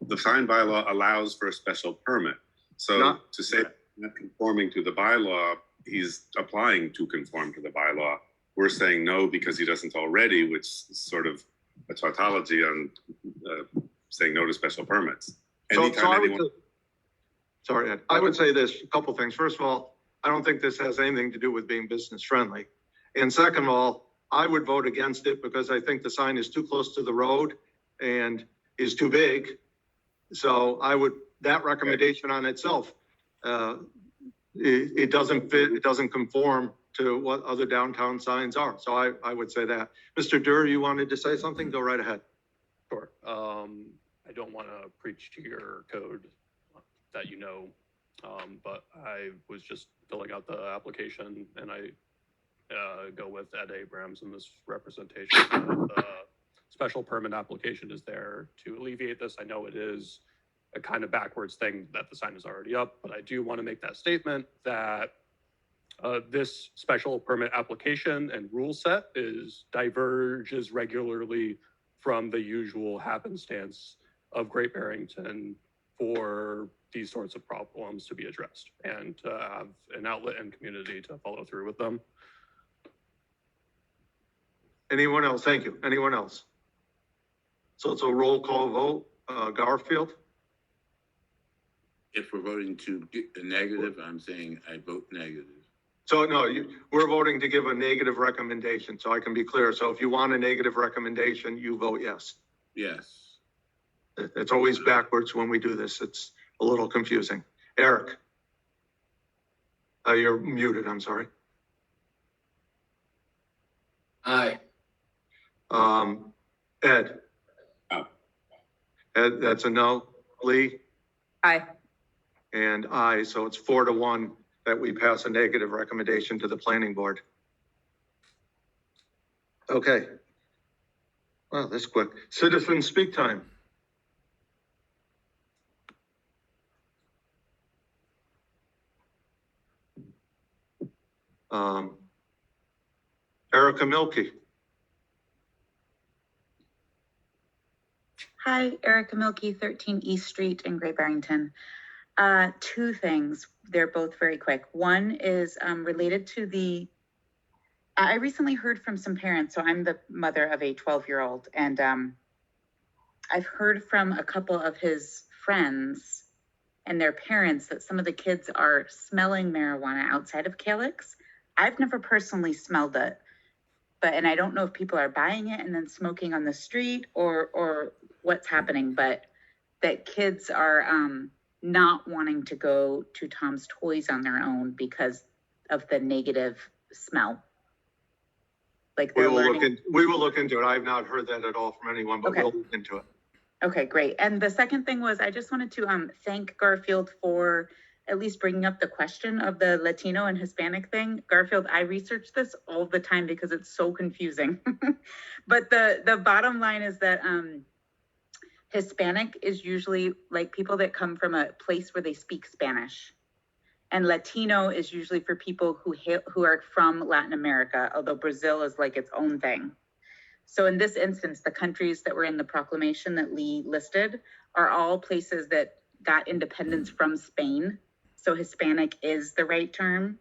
the sign bylaw allows for a special permit. So Not- to say not conforming to the bylaw, he's applying to conform to the bylaw. We're saying no because he doesn't already, which is sort of a tautology on saying no to special permits. So Anytime I would anyone, say- Sorry, Ed. I would say this, a couple things. First of all, I don't think this has anything to do with being business friendly. And second of all, I would vote against it because I think the sign is too close to the road and is too big. So that recommendation on itself, it doesn't fit, it doesn't conform to what other downtown signs are. So I would say that. Mr. Durr, you wanted to say something? Go right ahead. Sure. I don't want to preach to your code that you know, but I was just filling out the application and I go with Ed Abrams in this representation. The special permit application is there to alleviate this. I know it is a kind of backwards thing that the sign is already up, but I do want to make that statement that this special permit application and rule set diverges regularly from the usual happenstance of Great Barrington for these sorts of problems to be addressed and to have an outlet and community to follow through with them. Anyone else? Thank you. Anyone else? So it's a roll call vote. Garfield? If we're voting to get a negative, I'm saying I vote negative. So no, we're voting to give a negative recommendation, so I can be clear. So if you want a negative recommendation, you vote yes. Yes. It's always backwards when we do this. It's a little confusing. Eric? You're muted, I'm sorry. Aye. Ed? No. Ed, that's a no. Lee? Aye. And I, so it's 4-1 that we pass a negative recommendation to the planning board. Okay. Wow, that's quick. Citizen speak time. Erica Milkey. Hi, Erica Milkey, 13 East Street in Great Barrington. Two things. They're both very quick. One is related to I recently heard from some parents. So I'm the mother of a 12-year-old, and I've heard from a couple of his friends and their parents that some of the kids are smelling marijuana outside of Calyx. I've never personally smelled it, and I don't know if people are buying it and then smoking on the street or what's happening, but that kids are not wanting to go to Tom's Toys on their own because of the negative smell. Like We will look into it. I have not heard that at all from anyone, but Okay. we'll look into it. Okay, great. And the second thing was I just wanted to thank Garfield for at least bringing up the question of the Latino and Hispanic thing. Garfield, I research this all the time because it's so confusing. But the bottom line is that Hispanic is usually like people that come from a place where they speak Spanish. And Latino is usually for people who are from Latin America, although Brazil is like its own thing. So in this instance, the countries that were in the proclamation that Lee listed are all places that got independence from Spain. So Hispanic is the right term,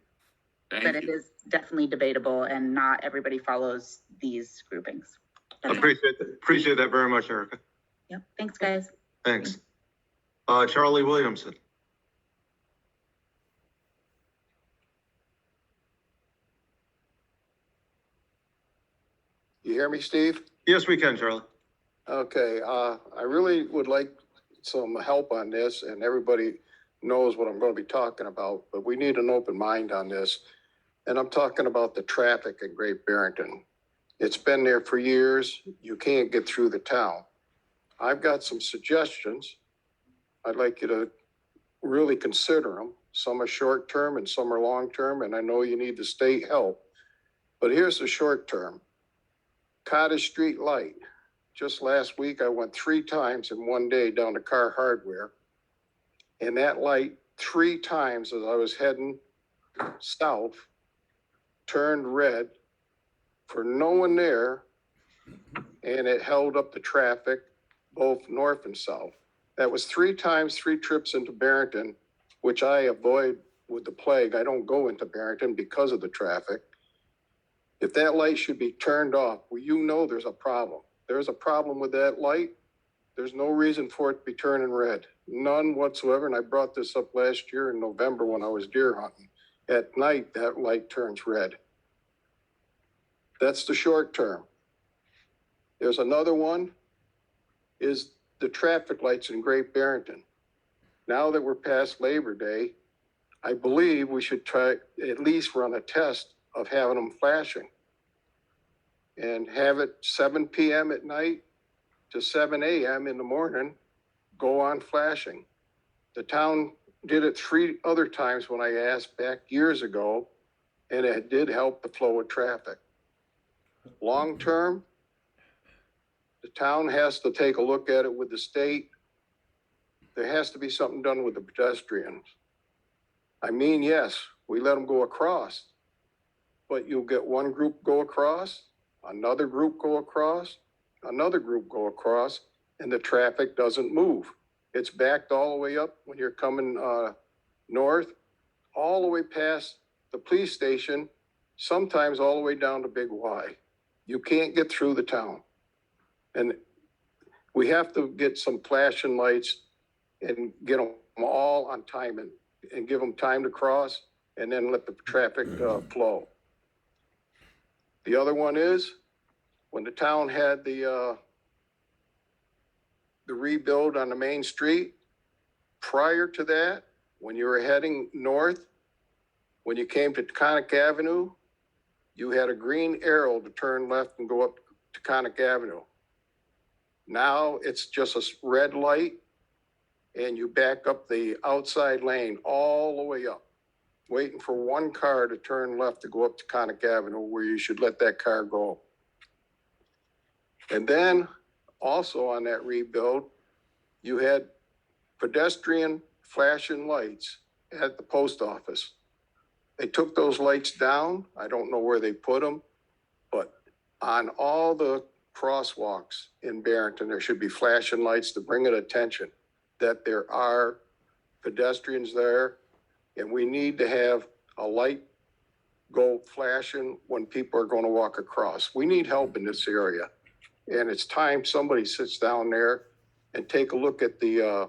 but it is definitely debatable and not everybody follows these groupings. Appreciate that very much, Erica. Yep. Thanks, guys. Thanks. Charlie Williamson. You hear me, Steve? Yes, we can, Charlie. Okay, I really would like some help on this, and everybody knows what I'm gonna be talking about, but we need an open mind on this. And I'm talking about the traffic in Great Barrington. It's been there for years. You can't get through the town. I've got some suggestions. I'd like you to really consider them. Some are short-term and some are long-term, and I know you need the state help. But here's the short term. Cottage Street Light. just last week, I went 3 times in one day down to Car Hardware. And that light 3 times as I was heading south turned red for no one there. And it held up the traffic both north and south. That was 3 times, 3 trips into Barrington, which I avoid with the plague. I don't go into Barrington because of the traffic. If that light should be turned off, well, you know there's a problem. There's a problem with that light. There's no reason for it to be turning red. None whatsoever. And I brought this up last year in November when I was deer hunting. At night, that light turns red. That's the short term. There's another one, is the traffic lights in Great Barrington. Now that we're past Labor Day, I believe we should try at least run a test of having them flashing. And have it 7 p.m. at night to 7 a.m. in the morning, go on flashing. The town did it 3 other times when I asked back years ago, and it did help the flow of traffic. Long term, the town has to take a look at it with the state. There has to be something done with the pedestrians. I mean, yes, we let them go across, but you'll get one group go across, another group go across, another group go across, and the traffic doesn't move. It's backed all the way up when you're coming north, all the way past the police station, sometimes all the way down to Big Y. You can't get through the town. And we have to get some flashing lights and get them all on time and give them time to cross and then let the traffic flow. The other one is when the town had the rebuild on the main street. Prior to that, when you were heading north, when you came to Taconic Avenue, you had a green arrow to turn left and go up Taconic Avenue. Now it's just a red light and you back up the outside lane all the way up, waiting for one car to turn left to go up Taconic Avenue where you should let that car go. And then also on that rebuild, you had pedestrian flashing lights at the post office. They took those lights down. I don't know where they put them, but on all the crosswalks in Barrington, there should be flashing lights to bring it attention that there are pedestrians there, and we need to have a light go flashing when people are going to walk across. We need help in this area, and it's time somebody sits down there and take a look at the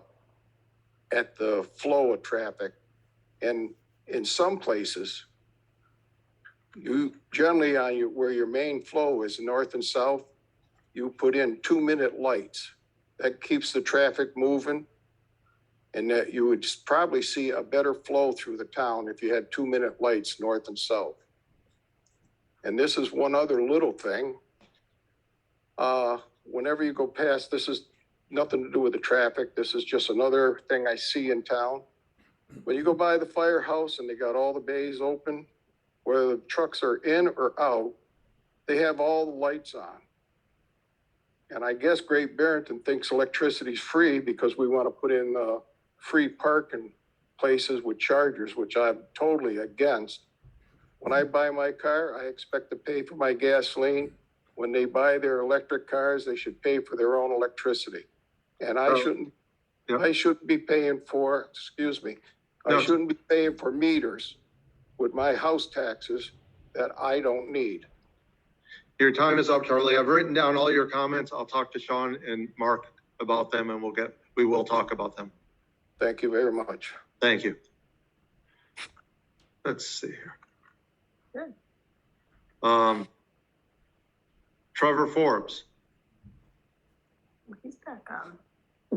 flow of traffic. And in some places, you generally on where your main flow is north and south, you put in 2-minute lights. That keeps the traffic moving, and that you would probably see a better flow through the town if you had 2-minute lights north and south. And this is one other little thing. Whenever you go past, this is nothing to do with the traffic. This is just another thing I see in town. When you go by the firehouse and they got all the bays open, whether the trucks are in or out, they have all the lights on. And I guess Great Barrington thinks electricity's free because we want to put in free parking places with chargers, which I'm totally against. When I buy my car, I expect to pay for my gasoline. When they buy their electric cars, they should pay for their own electricity. And I shouldn't be paying for, I shouldn't be paying for meters with my house taxes that I don't need. Your time is up, Charlie. I've written down all your comments. I'll talk to Sean and Mark about them and we will talk about them. Thank you very much. Thank you. Let's see here. Good. Trevor Forbes. He's back on.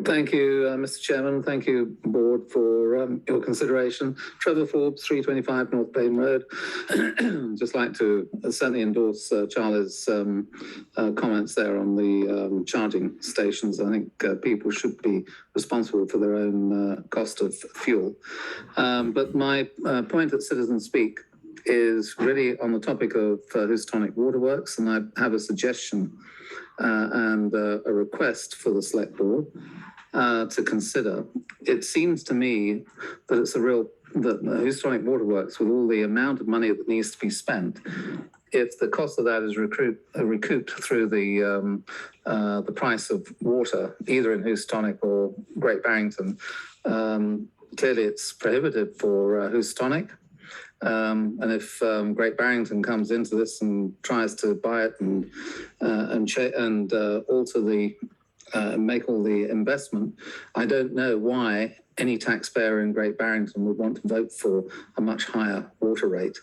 Thank you, Mr. Chairman. Thank you, Board, for your consideration. Trevor Forbes, 325 North Plain Road. Just like to certainly endorse Charlie's comments there on the charging stations. I think people should be responsible for their own cost of fuel. But my point at Citizen Speak is really on the topic of Houstonic Waterworks, and I have a suggestion and a request for the select board to consider. It seems to me that it's that Houstonic Waterworks, with all the amount of money that needs to be spent, if the cost of that is recouped through the price of water, either in Houstonic or Great Barrington, clearly it's prohibitive for Houstonic. And if Great Barrington comes into this and tries to buy it and alter make all the investment, I don't know why any taxpayer in Great Barrington would want to vote for a much higher water rate.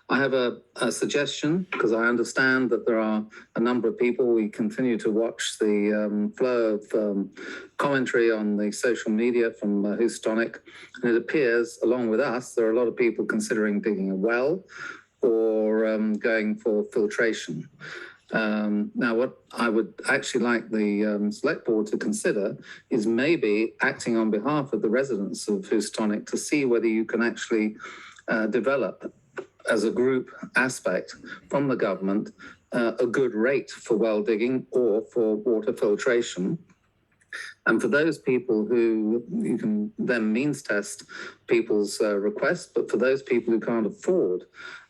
I have a suggestion, because I understand that there are a number of people. We continue to watch the flow of commentary on the social media from Houstonic, and it appears, along with us, there are a lot of people considering digging a well or going for filtration. Now, what I would actually like the select board to consider is maybe acting on behalf of the residents of Houstonic to see whether you can actually develop, as a group aspect from the government, a good rate for well digging or for water filtration. And for those people who, you can then means test people's requests, but for those people who can't afford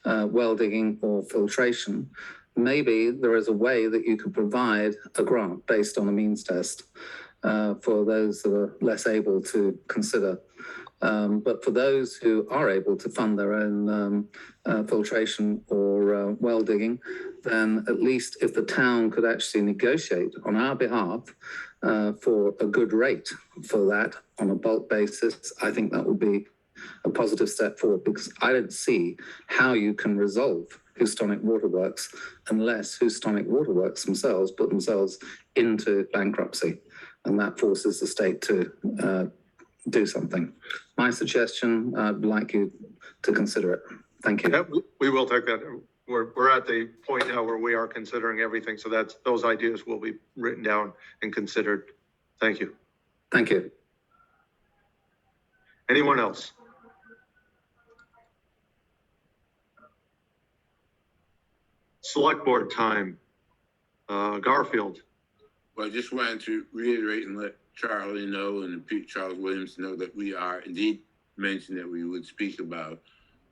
well digging or filtration, maybe there is a way that you could provide a grant based on a means test for those that are less able to consider. But for those who are able to fund their own filtration or well digging, then at least if the town could actually negotiate on our behalf for a good rate for that on a bulk basis, I think that would be a positive step forward, because I don't see how you can resolve Houstonic Waterworks unless Houstonic Waterworks themselves put themselves into bankruptcy, and that forces the state to do something. My suggestion, I'd like you to consider it. Thank you. Yeah, we will take that. We're at the point now where we are considering everything, so those ideas will be written down and considered. Thank you. Thank you. Anyone else? Select board time. Garfield. Well, I just wanted to reiterate and let Charlie know and Charles Williams know that we are indeed mentioned that we would speak about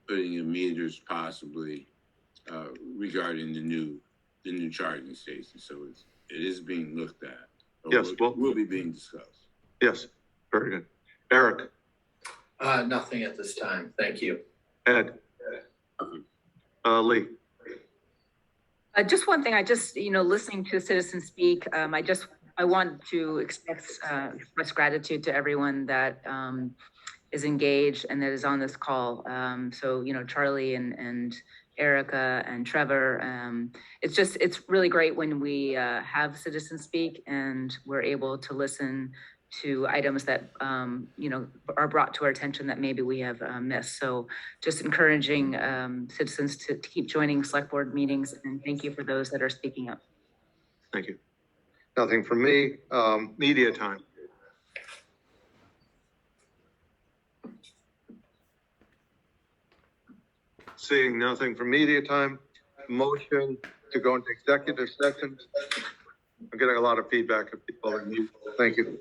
putting in meters possibly regarding the new charging station. So it is being looked at. Yes, will be being discussed. Yes, very good. Eric. Nothing at this time. Thank you. Ed. Lee. Just one thing, listening to citizens speak, I want to express gratitude to everyone that is engaged and that is on this call. So, Charlie and Erica and Trevor, it's really great when we have citizens speak and we're able to listen to items that, are brought to our attention that maybe we have missed. So just encouraging citizens to keep joining select board meetings, and thank you for those that are speaking up. Thank you. Nothing from me. Media time. Seeing nothing from media time. Motion to go into executive session. I'm getting a lot of feedback of people in mute. Thank you.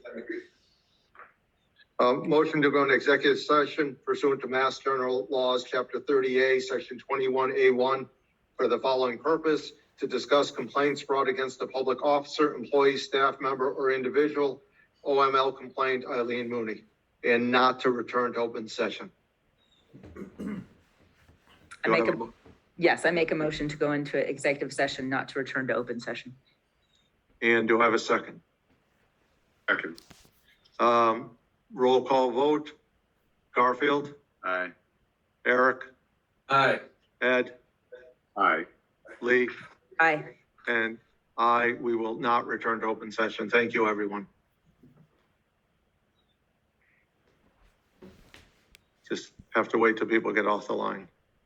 Motion to go into executive session pursuant to Mass General Laws, Chapter 30A, Section 21A1, for the following purpose: to discuss complaints brought against a public officer, employee, staff member, or individual, OML complaint Eileen Mooney, and not to return to open session. I make a motion to go into executive session, not to return to open session. And do I have a second? Second. Roll call vote. Garfield. Aye. Eric. Aye. Ed. Aye. Lee. Aye. And we will not return to open session. Thank you, everyone. Just have to wait till people get off the line.